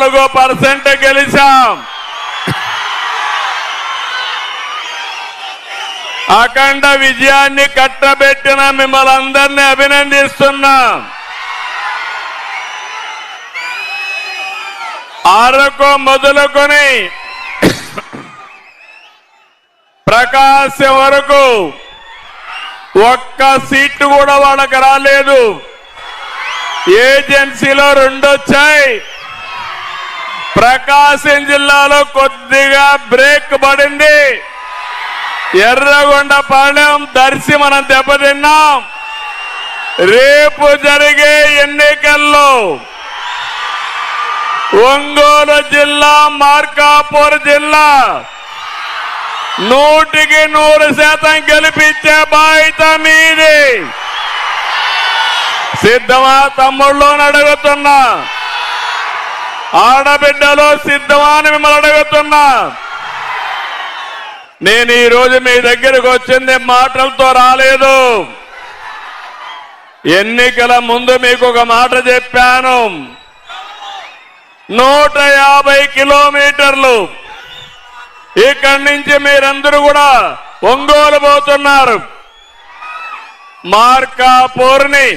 84% గెలిచాం. అఖండ విజయాన్ని కట్టబెట్టిన మిమ్మల్ని అందరినీ అభినందిస్తున్నా. అరకు మొదలుకొని ప్రకాశం వరకు ఒక్క సీటు కూడా వాళ్ళకి రాలేదు. ఏజెన్సీలో 2 వచ్చాయి. ప్రకాశం జిల్లాలో కొద్దిగా బ్రేక్ పడింది. ఎర్రగొండపాలెం, దర్శి మనం దెబ్బతిన్నాం. రేపు జరిగే ఎన్నికల్లో ఒంగోలు జిల్లా, మార్కాపూర్ జిల్లా 100% గెలిపించే బాధ్యత మీది. సిద్ధమా తమ్ముళ్ళు అని అడుగుతున్నా. ఆడబిడ్డలు సిద్ధమా అని మిమ్మల్ని అడుగుతున్నా. నేను ఈరోజు మీ దగ్గరకు వచ్చింది మాటలతో రాలేదు. ఎన్నికల ముందు మీకు ఒక మాట చెప్పాను. 150 కిలోమీటర్లు ఇక్కడి నుంచి మీరందరూ కూడా ఒంగోలు పోతున్నారు. మార్కాపూర్ని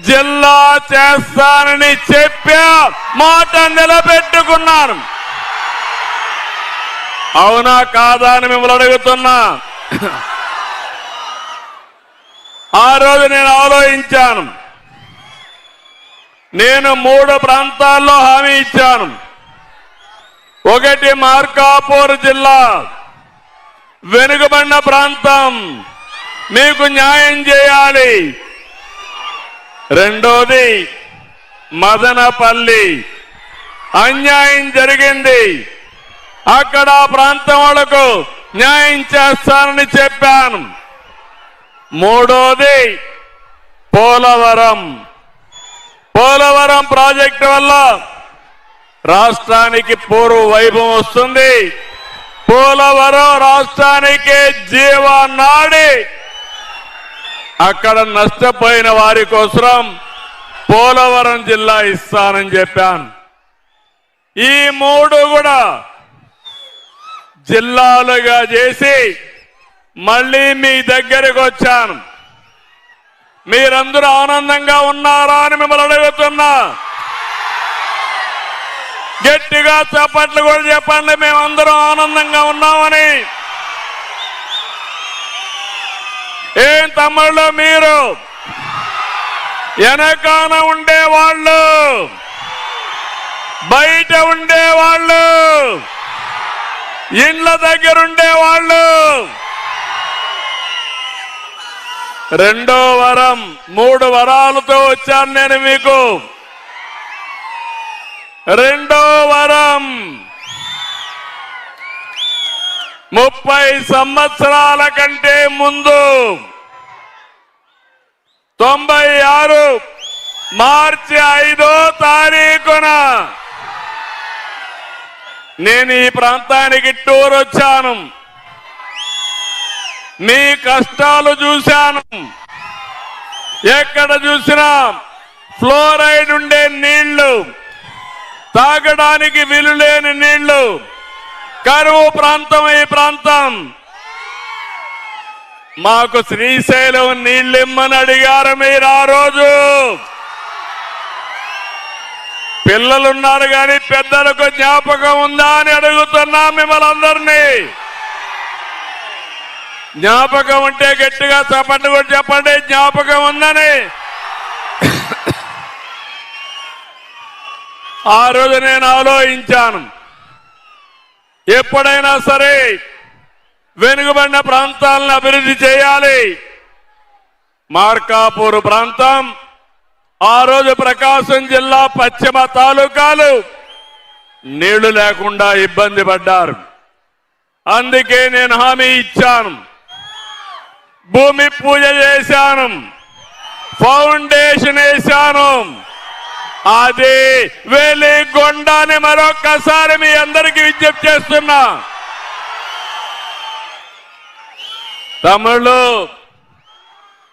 జిల్లా చేస్తానని చెప్పా, మాట నిలబెట్టుకున్నాను. అవునా కాదా అని మిమ్మల్ని అడుగుతున్నా. ఆ రోజు నేను ఆలోచించాను. నేను 3 ప్రాంతాల్లో హామీ ఇచ్చాను. ఒకటి మార్కాపూర్ జిల్లా, వెనుకబడిన ప్రాంతం, మీకు న్యాయం చేయాలి. రెండోది మదనపల్లి, అన్యాయం జరిగింది, అక్కడ ప్రాంతం వాళ్లకు న్యాయం చేస్తానని చెప్పాను. మూడోది పోలవరం. పోలవరం ప్రాజెక్టు వల్ల రాష్ట్రానికి పూర్వ వైభవం వస్తుంది. పోలవరం రాష్ట్రానికి జీవనాడి. అక్కడ నష్టపోయిన వారి కోసం పోలవరం జిల్లా ఇస్తానని చెప్పాను. ఈ 3 కూడా జిల్లాలుగా చేసి మళ్ళీ మీ దగ్గరకు వచ్చాను. మీరందరూ ఆనందంగా ఉన్నారా అని మిమ్మల్ని అడుగుతున్నా. గట్టిగా చప్పట్లు కూడా చెప్పండి, మేమందరం ఆనందంగా ఉన్నామని. ఏం తమ్ముళ్ళు, మీరు వెనకాన ఉండేవాళ్ళు, బయట ఉండేవాళ్ళు, ఇండ్ల దగ్గర ఉండేవాళ్ళు, 2వ వరం 3 వరాలతో వచ్చాను నేను మీకు. 2వ వరం 30 సంవత్సరాల కంటే ముందు 96 మార్చి 5వ తారీఖున నేను ఈ ప్రాంతానికి టూర్ వచ్చాను. మీ కష్టాలు చూశాను. ఎక్కడ చూసినా ఫ్లోరైడ్ ఉండే నీళ్లు, తాగడానికి వీలులేని నీళ్లు, కరువు ప్రాంతం ఈ ప్రాంతం. మాకు శ్రీశైలం నీళ్ళిమ్మని అడిగారు మీరు ఆ రోజు. పిల్లలున్నారు కానీ పెద్దలకు జ్ఞాపకం ఉందా అని అడుగుతున్నా మిమ్మల్ని అందరినీ. జ్ఞాపకం ఉంటే గట్టిగా చప్పట్లు కూడా చెప్పండి, జ్ఞాపకం ఉందని. ఆ రోజు నేను ఆలోచించాను, ఎప్పుడైనా సరే వెనుకబడిన ప్రాంతాలను అభివృద్ధి చేయాలి. మార్కాపూర్ ప్రాంతం ఆ రోజు ప్రకాశం జిల్లా పశ్చిమ తాలూకాలు నీళ్లు లేకుండా ఇబ్బంది పడ్డారు. అందుకే నేను హామీ ఇచ్చాను, భూమి పూజ చేశాను, ఫౌండేషన్ వేశాను. అది వెలిగొండని మరొక్కసారి మీ అందరికీ విజ్ఞప్తి చేస్తున్నా. తమ్ముళ్ళు,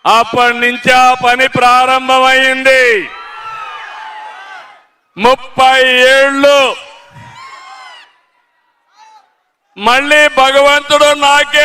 అప్పటి నుంచి ఆ పని ప్రారంభమైంది. 30 ఏళ్లు మళ్ళీ భగవంతుడు నాకే